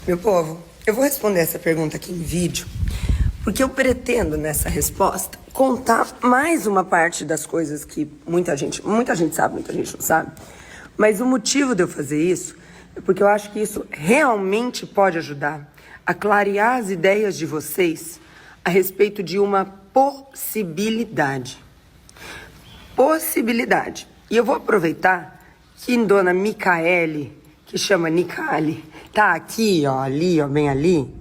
Meu povo, eu vou responder essa pergunta aqui em vídeo, porque eu pretendo, nessa resposta, contar mais uma parte das coisas que muita gente sabe, muita gente não sabe. Mas o motivo de eu fazer isso é porque eu acho que isso realmente pode ajudar a clarear as ideias de vocês a respeito de uma possibilidade. Possibilidade. E eu vou aproveitar que Dona Micaele, que chama Nicale, tá aqui, ó, ali, ó, bem ali.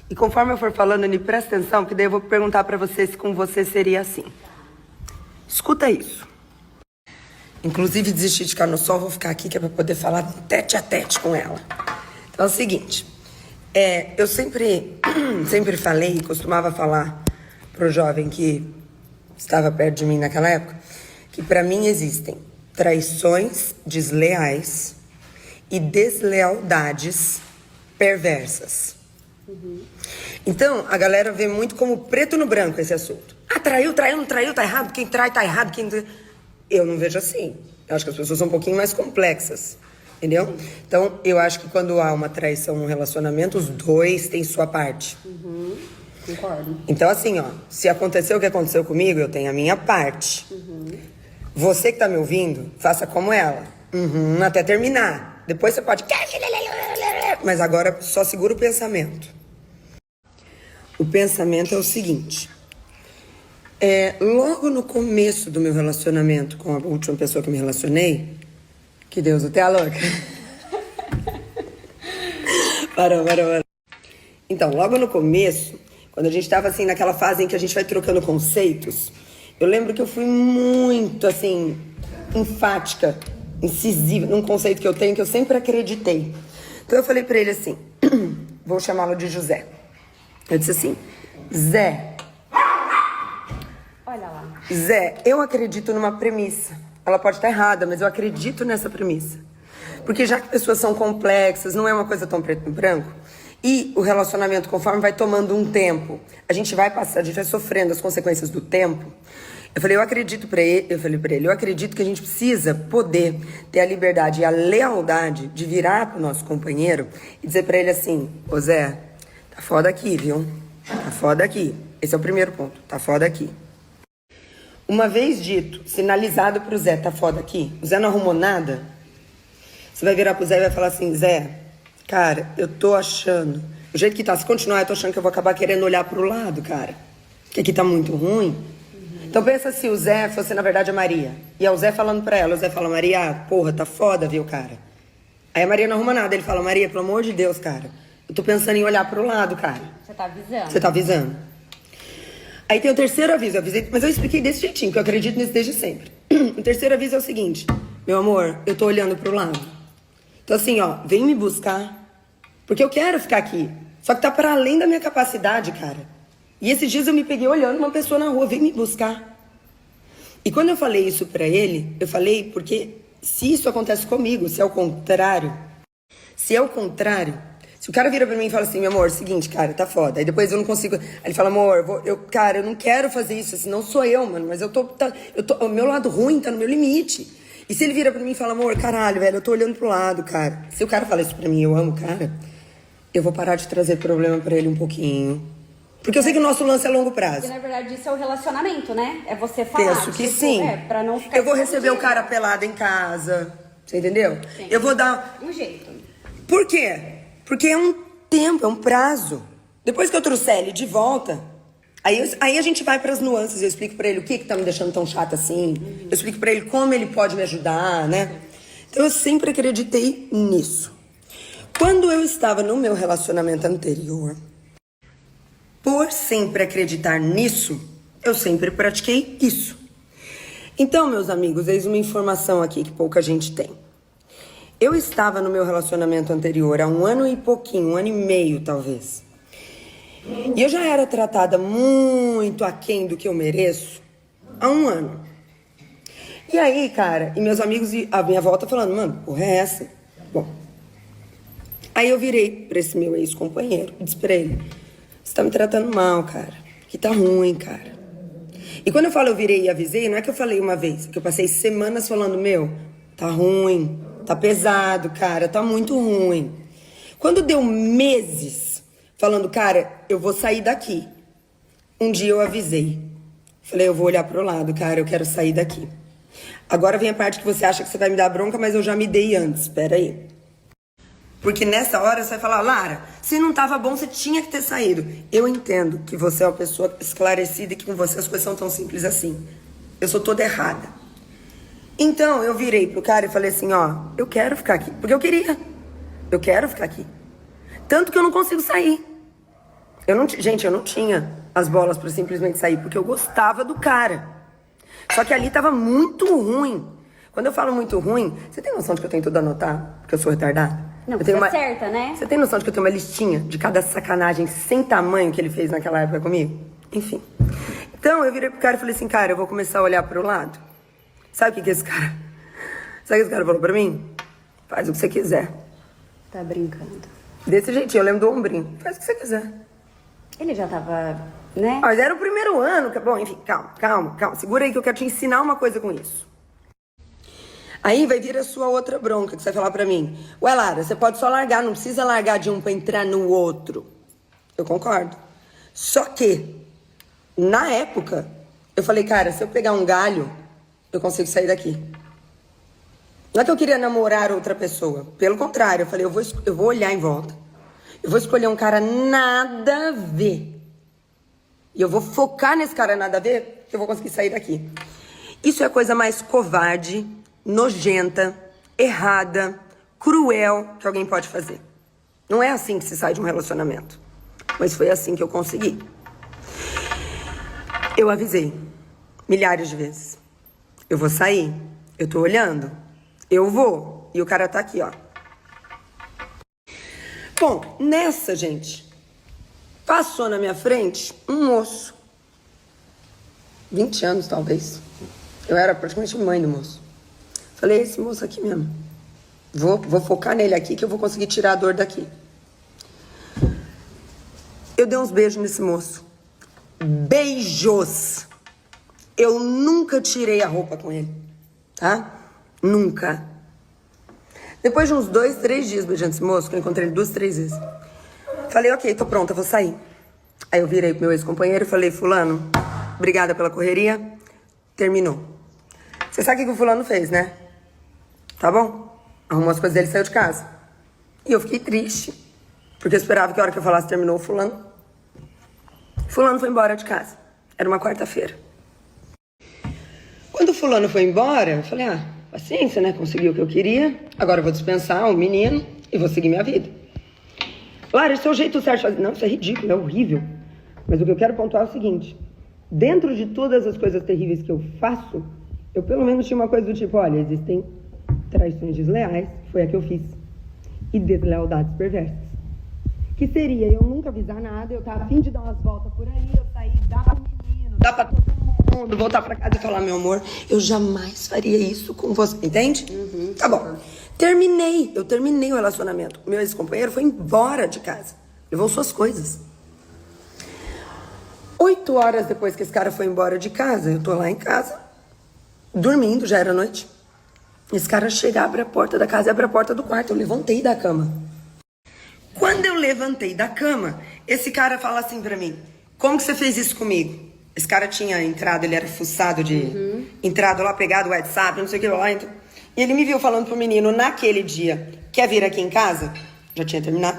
E conforme eu for falando, Ni, presta atenção, que daí eu vou perguntar pra você se com você seria assim. Escuta isso. Inclusive, desisti de ficar no sol, vou ficar aqui que é pra poder falar tete a tete com ela. Então é o seguinte, eu sempre falei, costumava falar pro jovem que estava perto de mim naquela época, que pra mim existem traições desleais e deslealdades perversas. Então, a galera vê muito como preto no branco esse assunto. Ah, traiu, não traiu, tá errado. Quem trai, tá errado. Eu não vejo assim. Eu acho que as pessoas são um pouquinho mais complexas. Entendeu? Então, eu acho que quando há uma traição num relacionamento, os dois têm sua parte. Concordo. Então, assim, ó, se aconteceu o que aconteceu comigo, eu tenho a minha parte. Você que tá me ouvindo, faça como ela. Até terminar. Depois você pode... Mas agora só segura o pensamento. O pensamento é o seguinte. Logo no começo do meu relacionamento com a última pessoa que eu me relacionei... Que Deus, até a louca. Parou. Então, logo no começo, quando a gente tava assim, naquela fase em que a gente vai trocando conceitos, eu lembro que eu fui muito, assim, enfática, incisiva, num conceito que eu tenho, que eu sempre acreditei. Então eu falei pra ele assim, vou chamá-lo de José. Eu disse assim, Zé, Olha lá. Zé, eu acredito numa premissa. Ela pode estar errada, mas eu acredito nessa premissa. Porque já que pessoas são complexas, não é uma coisa tão preto e branco, e o relacionamento, conforme vai tomando um tempo, a gente vai sofrendo as consequências do tempo. Eu falei pra ele, eu acredito que a gente precisa poder ter a liberdade e a lealdade de virar pro nosso companheiro e dizer pra ele assim, ô Zé, tá foda aqui, viu? Tá foda aqui. Esse é o primeiro ponto, tá foda aqui. Uma vez dito, sinalizado pro Zé, tá foda aqui, o Zé não arrumou nada, você vai virar pro Zé e vai falar assim, Zé, cara, eu tô achando, do jeito que tá, se continuar, eu tô achando que eu vou acabar querendo olhar pro lado, cara, que aqui tá muito ruim. Então pensa se o Zé fosse, na verdade, a Maria, e é o Zé falando pra ela, o Zé fala, Maria, porra, tá foda, viu, cara? Aí a Maria não arruma nada, ele fala, Maria, pelo amor de Deus, cara, eu tô pensando em olhar pro lado, cara. Você tá avisando. Você tá avisando. Aí tem o terceiro aviso, eu avisei, mas eu expliquei desse jeitinho, que eu acredito nisso desde sempre. O terceiro aviso é o seguinte, meu amor, eu tô olhando pro lado. Então assim, ó, vem me buscar, porque eu quero ficar aqui. Só que tá para além da minha capacidade, cara. E esses dias eu me peguei olhando uma pessoa na rua, vem me buscar. E quando eu falei isso pra ele, eu falei porque se isso acontece comigo, se é o contrário, se o cara vira pra mim e fala assim, meu amor, seguinte, cara, tá foda. Aí depois eu não consigo... Aí ele fala, amor, cara, eu não quero fazer isso, senão sou eu, mano. Mas o meu lado ruim tá no meu limite. E se ele vira pra mim e fala, amor, caralho, velho, eu tô olhando pro lado, cara. Se o cara fala isso pra mim, eu amo o cara, eu vou parar de trazer problema pra ele um pouquinho. Porque eu sei que o nosso lance é a longo prazo. Porque, na verdade, isso é o relacionamento, né? É você falar. Penso que sim. Pra não ficar... Eu vou receber o cara pelado em casa, você entendeu? Sim. Eu vou dar... Um jeito. Por quê? Porque é um tempo, é um prazo. Depois que eu trouxer ele de volta, aí a gente vai para as nuances. Eu explico para ele o que tá me deixando tão chata assim. Eu explico para ele como ele pode me ajudar, né? Então eu sempre acreditei nisso. Quando eu estava no meu relacionamento anterior, por sempre acreditar nisso, eu sempre pratiquei isso. Então, meus amigos, eis uma informação aqui que pouca gente tem. Eu estava no meu relacionamento anterior há 1 ano e pouquinho, 1 ano e meio talvez. E eu já era tratada muito aquém do que eu mereço há 1 ano. E aí, cara, e meus amigos à minha volta falando, mano, porra é essa? Bom, aí eu virei pra esse meu ex-companheiro e disse pra ele, você tá me tratando mal, cara, que tá ruim, cara. E quando eu falo eu virei e avisei, não é que eu falei uma vez, é que eu passei semanas falando, meu, tá ruim. Tá pesado, cara, tá muito ruim. Quando deu meses falando, cara, eu vou sair daqui. Um dia eu avisei. Falei, eu vou olhar pro lado, cara, eu quero sair daqui. Agora vem a parte que você acha que você vai me dar bronca, mas eu já me dei antes. Espera aí. Porque nessa hora você vai falar, Lara, se não tava bom, você tinha que ter saído. Eu entendo que você é uma pessoa esclarecida e que com você as coisas são tão simples assim. Eu sou toda errada. Então eu virei pro cara e falei assim, ó, eu quero ficar aqui. Porque eu queria. Eu quero ficar aqui. Tanto que eu não consigo sair. Gente, eu não tinha as bolas pra simplesmente sair, porque eu gostava do cara. Só que ali tava muito ruim. Quando eu falo muito ruim, você tem noção de que eu tenho tudo a anotar? Porque eu sou retardada? Não, eu tenho você acerta, né? Você tem noção de que eu tenho uma listinha de cada sacanagem sem tamanho que ele fez naquela época comigo? Enfim. Então eu virei pro cara e falei assim, cara, eu vou começar a olhar pro lado. Sabe o que que esse cara... Sabe o que esse cara falou pra mim? Faz o que você quiser. Tá brincando. Desse jeitinho, eu lembro do ombrinho. Faz o que você quiser. Ele já tava, né? Mas era o primeiro ano. Bom, enfim, calma. Segura aí que eu quero te ensinar uma coisa com isso. Aí vai vir a sua outra bronca, que você vai falar pra mim. Ué, Lara, você pode só largar, não precisa largar de um pra entrar no outro. Eu concordo. Só que, na época, eu falei, cara, se eu pegar um galho, eu consigo sair daqui. Não é que eu queria namorar outra pessoa. Pelo contrário, eu falei, eu vou olhar em volta. Eu vou escolher um cara nada a ver. E eu vou focar nesse cara nada a ver, que eu vou conseguir sair daqui. Isso é a coisa mais covarde, nojenta, errada, cruel que alguém pode fazer. Não é assim que se sai de um relacionamento. Mas foi assim que eu consegui. Eu avisei milhares de vezes. Eu vou sair. Eu tô olhando. Eu vou. E o cara tá aqui, ó. Bom, nessa, gente, passou na minha frente um moço. 20 anos, talvez. Eu era praticamente mãe do moço. Falei, esse moço aqui mesmo. Vou focar nele aqui que eu vou conseguir tirar a dor daqui. Eu dei uns beijos nesse moço. Beijos. Eu nunca tirei a roupa com ele, tá? Nunca. Depois de uns 2, 3 dias beijando esse moço, que eu encontrei ele 2, 3 vezes, falei, ok, tô pronta, vou sair. Aí eu virei pro meu ex-companheiro e falei, fulano, obrigada pela correria, terminou. Você sabe o que o fulano fez, né? Tá bom? Arrumou as coisas dele e saiu de casa. E eu fiquei triste, porque eu esperava que a hora que eu falasse terminou o fulano. Fulano foi embora de casa. Era uma quarta-feira. Quando o fulano foi embora, eu falei, paciência, né? Consegui o que eu queria. Agora eu vou dispensar o menino e vou seguir minha vida. Lara, esse é o jeito certo de fazer. Não, isso é ridículo, é horrível. Mas o que eu quero pontuar é o seguinte. Dentro de todas as coisas terríveis que eu faço, eu pelo menos tinha uma coisa do tipo, olha, existem traições desleais, foi a que eu fiz. E deslealdades perversas. Que seria eu nunca avisar nada, eu tava a fim de dar umas voltas por aí, eu sair, dar pro menino, dar pra todo mundo, voltar pra casa e falar, meu amor, eu jamais faria isso com você, entende? Uhum. Tá bom. Eu terminei o relacionamento. Meu ex-companheiro foi embora de casa, levou suas coisas. 8 horas depois que esse cara foi embora de casa, eu tô lá em casa, dormindo, já era noite. Esse cara chega, abre a porta da casa e abre a porta do quarto. Eu levantei da cama. Quando eu levantei da cama, esse cara fala assim pra mim, como que você fez isso comigo? Esse cara tinha entrado, ele era fuçado de... Entrado lá, pegado o WhatsApp, não sei o que lá. Então, e ele me viu falando pro menino naquele dia, quer vir aqui em casa? Já tinha terminado.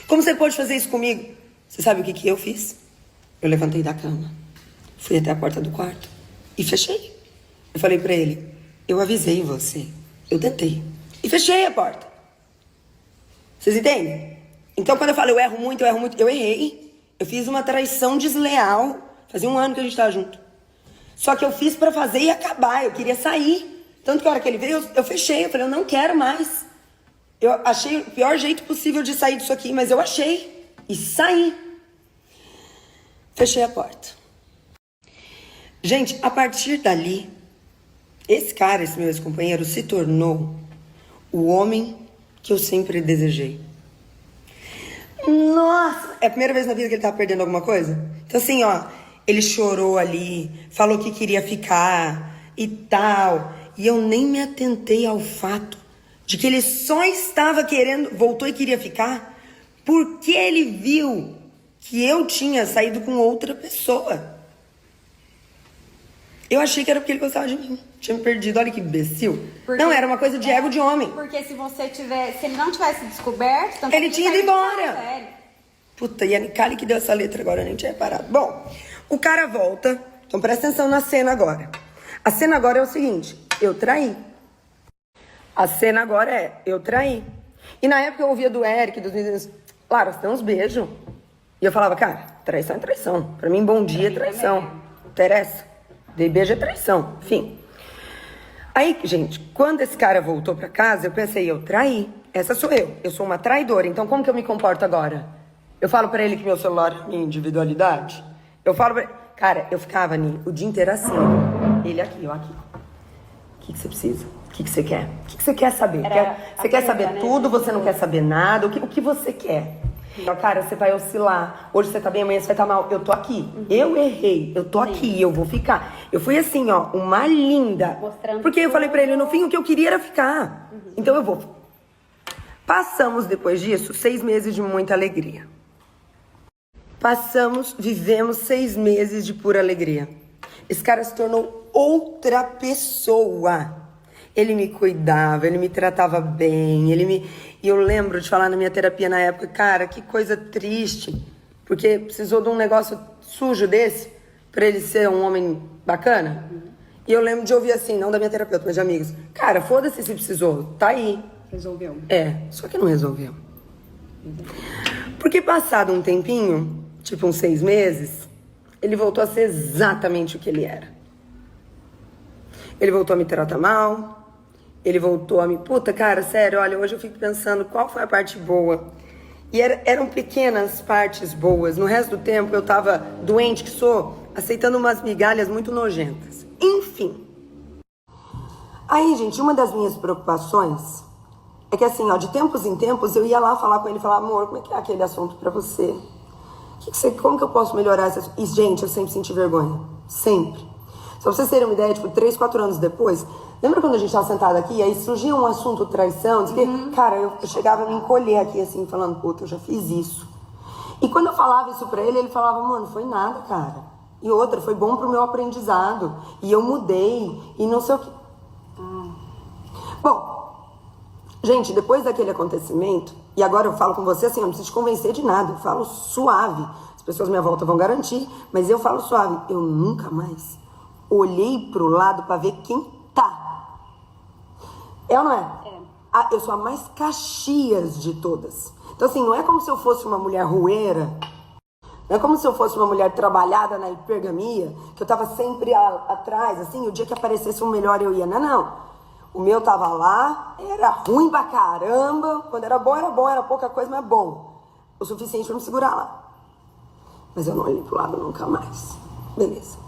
Como você pode fazer isso comigo? Você sabe o que eu fiz? Eu levantei da cama, fui até a porta do quarto e fechei. Eu falei pra ele, eu avisei você, eu tentei. E fechei a porta. Vocês entendem? Então, quando eu falo eu erro muito, eu errei. Eu fiz uma traição desleal. Fazia 1 ano que a gente tava junto. Só que eu fiz pra fazer e acabar. Eu queria sair. Tanto que a hora que ele veio, eu fechei. Eu falei, eu não quero mais. Eu achei o pior jeito possível de sair disso aqui, mas eu achei. E saí. Fechei a porta. Gente, a partir dali, esse cara, esse meu ex-companheiro, se tornou o homem que eu sempre desejei. Nossa! É a primeira vez na vida que ele tava perdendo alguma coisa? Então assim, ó, ele chorou ali, falou que queria ficar e tal. E eu nem me atentei ao fato de que ele só estava querendo, voltou e queria ficar, porque ele viu que eu tinha saído com outra pessoa. Eu achei que era porque ele gostava de mim. Tinha me perdido, olha que imbecil. Não, era uma coisa de ego de homem. Porque se ele não tivesse descoberto... Tanto Ele tinha ido embora. Sério. Puta, e a Nicole que deu essa letra agora, eu nem tinha reparado. Bom, o cara volta. Então presta atenção na cena agora. A cena agora é o seguinte, eu traí. A cena agora é, eu traí. E na época eu ouvia do Eric, dos meninos, Lara, você tem uns beijos. E eu falava, cara, traição é traição. Pra mim, bom dia é traição. Não interessa. Dei beijo é traição. Enfim. Aí, gente, quando esse cara voltou pra casa, eu pensei, eu traí. Essa sou eu. Eu sou uma traidora. Então, como que eu me comporto agora? Eu falo pra ele que meu celular é minha individualidade? Eu falo pra ele... Cara, eu ficava o dia inteiro assim. Ele aqui, eu aqui. O que você precisa? O que você quer? O que você quer saber? Você quer saber tudo? Você não quer saber nada? O que você quer? Cara, você vai oscilar. Hoje você tá bem, amanhã você vai estar mal. Eu tô aqui. Eu errei. Eu tô aqui. Eu vou ficar. Eu fui assim, ó, uma linda. Mostrando porque eu falei pra ele, no fim, o que eu queria era ficar. Então eu vou. Passamos, depois disso, 6 meses de muita alegria. Vivemos 6 meses de pura alegria. Esse cara se tornou outra pessoa. Ele me cuidava, ele me tratava bem, E eu lembro de falar na minha terapia na época, cara, que coisa triste. Porque precisou de um negócio sujo desse pra ele ser um homem bacana. E eu lembro de ouvir assim, não da minha terapeuta, mas de amigos. Cara, foda-se se precisou, tá aí. Resolveu. Só que não resolveu. Porque passado um tempinho, tipo uns 6 meses, ele voltou a ser exatamente o que ele era. Ele voltou a me tratar mal. Ele voltou a me... Puta, cara, sério, olha, hoje eu fico pensando qual foi a parte boa. E eram pequenas partes boas. No resto do tempo eu tava doente que sou, aceitando umas migalhas muito nojentas. Enfim. Aí, gente, uma das minhas preocupações é que assim, ó, de tempos em tempos eu ia lá falar com ele e falar, amor, como é que é aquele assunto pra você? Como que eu posso melhorar esse assunto? E, gente, eu sempre senti vergonha. Sempre. Só pra vocês terem uma ideia, tipo, 3, 4 anos depois, lembra quando a gente tava sentado aqui e aí surgia um assunto traição? Cara, eu chegava a me encolher aqui assim, falando, puta, eu já fiz isso. E quando eu falava isso pra ele falava, mano, foi nada, cara. E outra, foi bom pro meu aprendizado. E eu mudei, e não sei o que. Bom, gente, depois daquele acontecimento, e agora eu falo com você assim, eu não preciso te convencer de nada, eu falo suave. As pessoas à minha volta vão garantir, mas eu falo suave. Eu nunca mais olhei pro lado pra ver quem tá. É ou não é? Eu sou a mais Caxias de todas. Então assim, não é como se eu fosse uma mulher rueira. Não é como se eu fosse uma mulher trabalhada na hipergamia, que eu tava sempre atrás, assim, o dia que aparecesse um melhor eu ia. Não. O meu tava lá, era ruim pra caramba. Quando era bom, era pouca coisa, mas bom. O suficiente pra me segurar lá. Mas eu não olhei pro lado nunca mais. Beleza.